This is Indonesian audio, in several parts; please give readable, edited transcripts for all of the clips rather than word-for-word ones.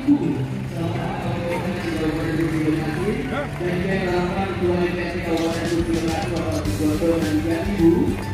Ibu Kabupaten Gresik dan juga Bapak Ketua DPRD Kabupaten Gresik Bapak Widodo dan juga Ibu.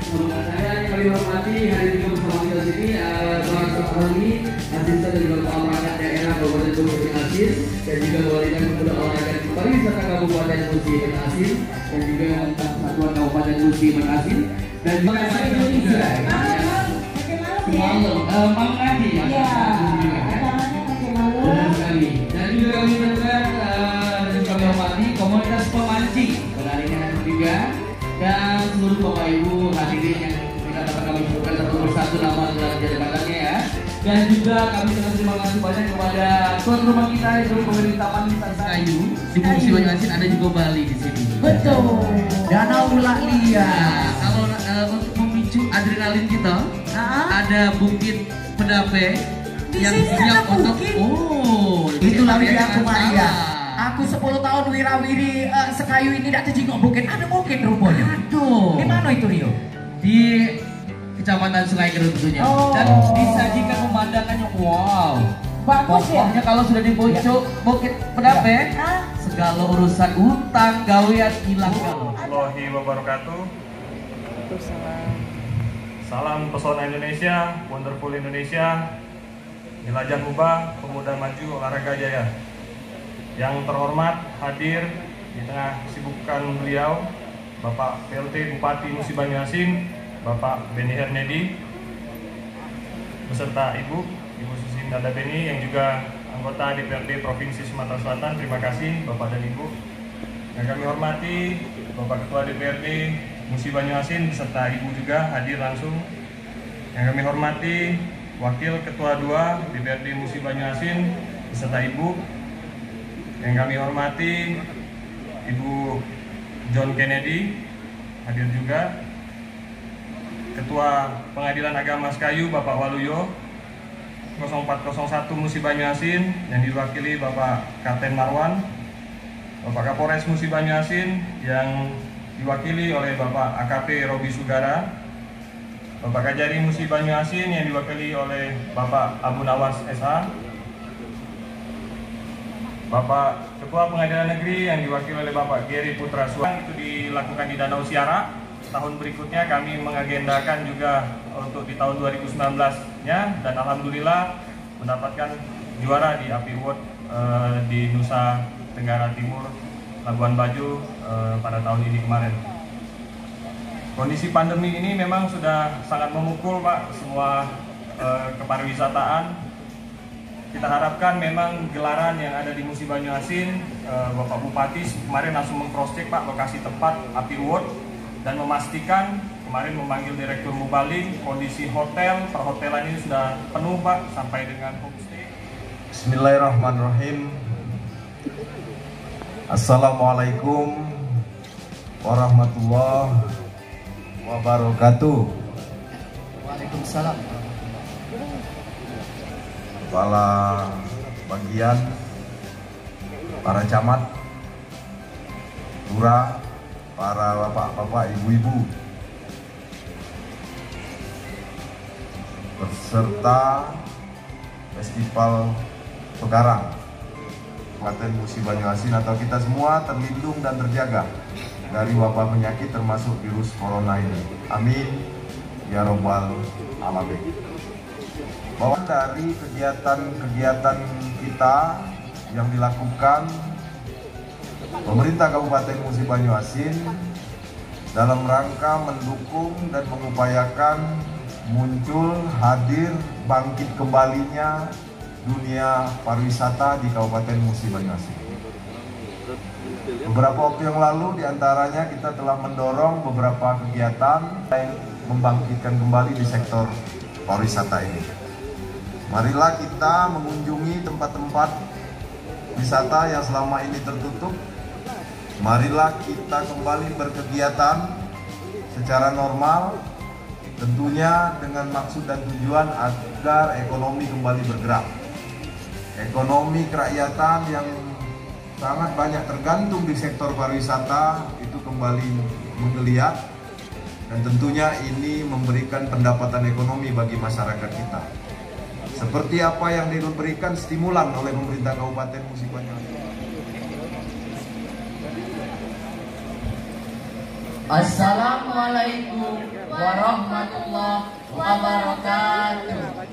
Saya yang kami hormati hari ini bersama kita sini Bapak Sofroni, asisten dan juga kepala perangkat daerah Kabupaten Gresik Asin, dan juga Walikan Pemuda Olahraga Pariwisata Kabupaten Gresik Asin, dan juga Satuan Kabupaten Gresik Asin, dan juga Indonesia. Malam nanti ya. Benar sekali. Dan juga kami temukan dan kami hormati komunitas pemancing berlarinya juga, dan seluruh Bapak Ibu hadirin yang tidak dapat kami sebutkan satu persatu nama dalam jabatannya ya. Dan juga kami sangat terima kasih banyak kepada tuan rumah kita yaitu pemilik Taman Wisata Kayu di Musi Banyuasin, ada juga Bali di sini. Betul. Danau Lia. Kalau untuk memicu adrenalin kita, ada Bukit Pedape yang siap untuk itu lagi aku Maria. Aku 10 tahun wirawiri sekayu ini tidak terjenguk bukit. Ada bukit rupanya. Aduh. Di mana itu Rio? Di Kecamatan Sungai Kerut tentunya. Dan disajikan pemandangannya wow. Bagus ya. Pokoknya kalau sudah di pucuk Bukit Pedape, segala urusan utang gawean hilang kalau. Warahmatullahi wabarakatuh. Salam pesona Indonesia, wonderful Indonesia. Jelajah ubah, pemuda maju, olahraga jaya. Yang terhormat hadir di tengah kesibukan beliau, Bapak PLT Bupati Musi Banyuasin, Bapak Beni Hernedi, beserta Ibu Susi Nada Beni yang juga anggota DPRD Provinsi Sumatera Selatan. Terima kasih Bapak dan Ibu. Yang kami hormati Bapak Ketua DPRD Musi Banyuasin beserta Ibu juga hadir langsung. Yang kami hormati Wakil Ketua 2 DPRD Musi Banyuasin beserta Ibu. Yang kami hormati Ibu John Kennedy hadir juga. Ketua Pengadilan Agama Sekayu Bapak Waluyo 0401 Musi Banyuasin yang diwakili Bapak Kapten Marwan. Bapak Kapolres Musi Banyuasin yang diwakili oleh Bapak AKP Robi Sugara. Bapak Kajari Musi Banyuasin yang diwakili oleh Bapak Abu Nawas SH. Bapak Ketua Pengadilan Negeri yang diwakili oleh Bapak Geri Putra Suan. Itu dilakukan di Danau Siara. Tahun berikutnya kami mengagendakan juga untuk di tahun 2019-nya, dan alhamdulillah mendapatkan juara di API Award di Nusa Tenggara Timur, Labuan Bajo pada tahun ini kemarin. Kondisi pandemi ini memang sudah sangat memukul Pak semua kepariwisataan. Kita harapkan memang gelaran yang ada di Musi Banyuasin, Bapak Bupati kemarin langsung meng-cross-check Pak lokasi tempat API Award dan memastikan, kemarin memanggil Direktur Mubaling, kondisi hotel, perhotelan ini sudah penuh Pak sampai dengan homestay. Bismillahirrahmanirrahim. Assalamualaikum warahmatullahi wabarakatuh. Waalaikumsalam. Kepala bagian, para camat, lurah, para bapak-bapak, ibu-ibu, peserta Festival Pegarang Kabupaten Musi Banyuasin, atau kita semua terlindung dan terjaga dari wabah penyakit termasuk virus corona ini. Amin ya robbal alamin. Bahwa dari kegiatan-kegiatan kita yang dilakukan pemerintah Kabupaten Musi Banyuasin dalam rangka mendukung dan mengupayakan muncul, hadir, bangkit kembalinya dunia pariwisata di Kabupaten Musi Banyuasin. Beberapa waktu yang lalu diantaranya kita telah mendorong beberapa kegiatan yang membangkitkan kembali di sektor pariwisata ini. Marilah kita mengunjungi tempat-tempat wisata yang selama ini tertutup. Marilah kita kembali berkegiatan secara normal, tentunya dengan maksud dan tujuan agar ekonomi kembali bergerak. Ekonomi kerakyatan yang sangat banyak tergantung di sektor pariwisata itu kembali menggeliat, dan tentunya ini memberikan pendapatan ekonomi bagi masyarakat kita. seperti apa yang diberikan stimulan oleh pemerintah Kabupaten Musi Banyu. Assalamualaikum warahmatullahi wabarakatuh.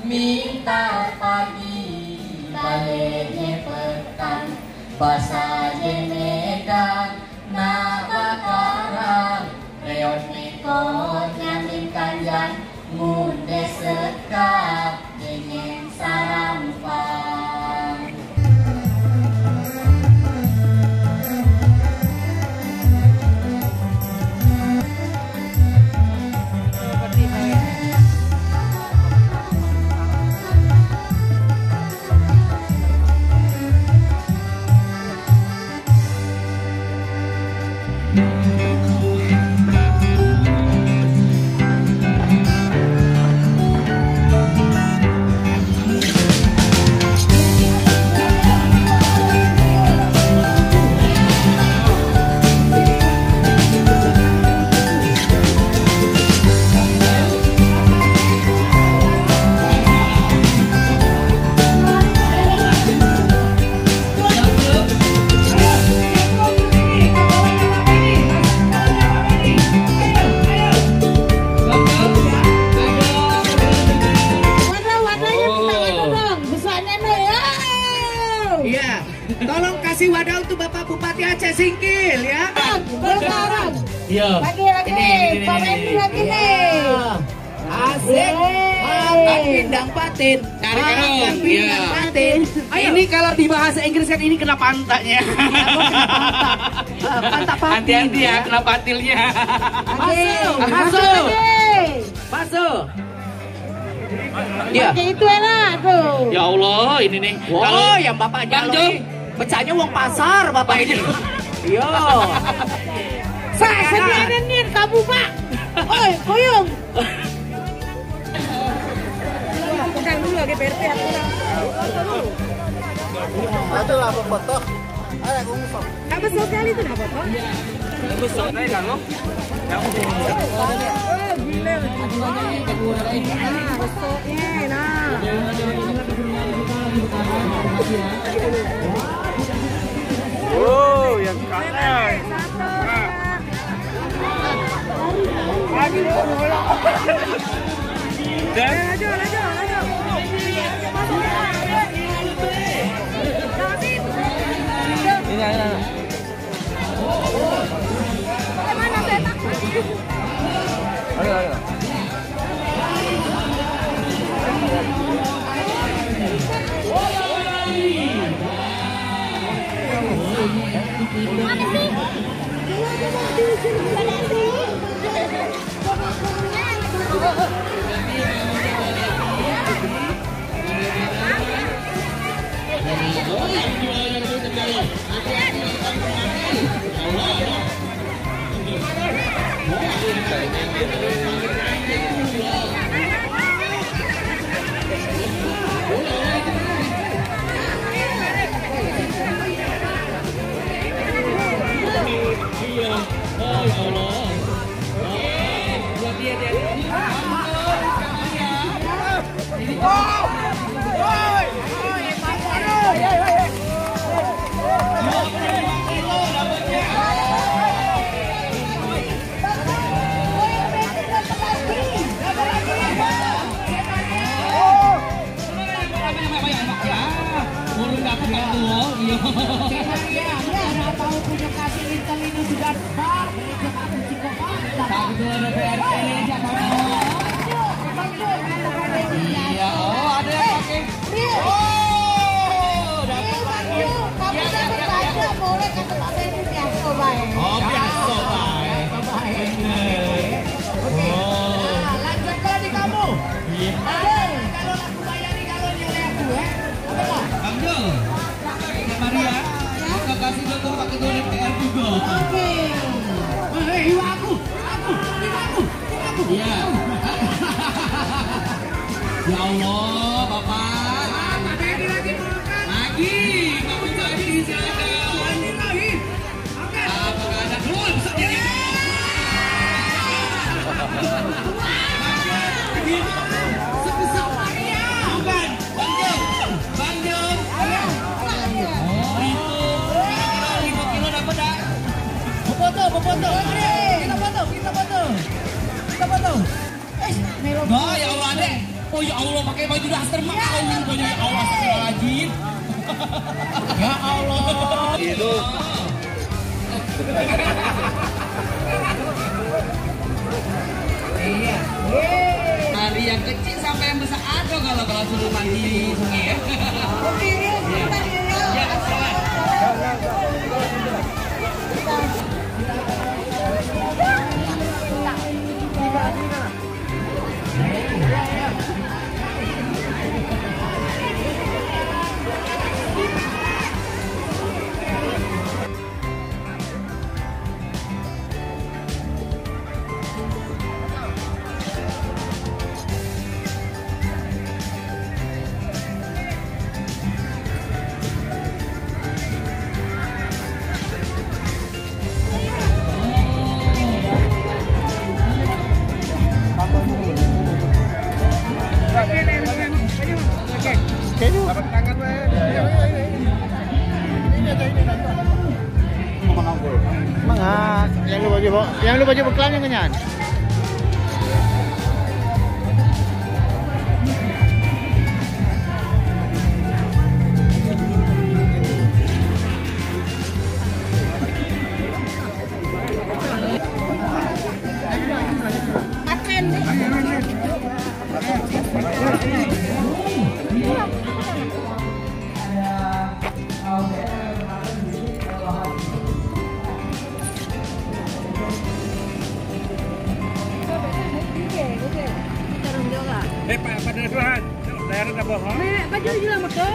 Minta pagi baliknya petang, bahasa Medan na bakarang reot mikot nyamin kanjan munde sekap dengan sarampang. Tolong kasih wadah untuk Bapak Bupati Aceh Singkil ya. Iya. Lagi, Pak Wendy lagi nih. Asik. Makan pindang patin. Makan pindang patin. Ini kalau di bahasa Inggris kan ini kena pantatnya. Pantak patin. Hati-hati ya kena patilnya. Masuk. Masuk. Ya. Pakai itu enak tuh. Ya Allah, ini nih. Kalau yang Bapak Jalo pecahnya uang pasar Bapak ini. Iya. Saya sediain nih kamu Pak. Oi, kuyung. Undang dulu lagi PRT aku. Ada lah foto. Ayo ngomong. Apa sekali itu apa Pak? Itu soalnya kan lo. Oh, gila. Besoknya, nah. Oh, yang kanan. Ayo. Lanjut lagi kamu. Iya. Ya Allah, Bapak. Lagi, kamu tadi silakan. Apakah ada keluar besarnya ini? Sebesar Maria. Bukan, Bang Jom. Oh itu, 5 kilo dapat dah. Foto. Kita foto. Nah, ya Allah deh. Oh ya Allah, pakai baju daster mah kau ya Allah, astagfirullahaladzim. Ya Allah. Itu. Iya. Dari yang kecil sampai yang besar ada kalau suruh mandi di sungai ya. Oke, ya. Yang lu baju beklamnya kenyan. Pada Tuhan, daerah dah bohong. Baju juga betul.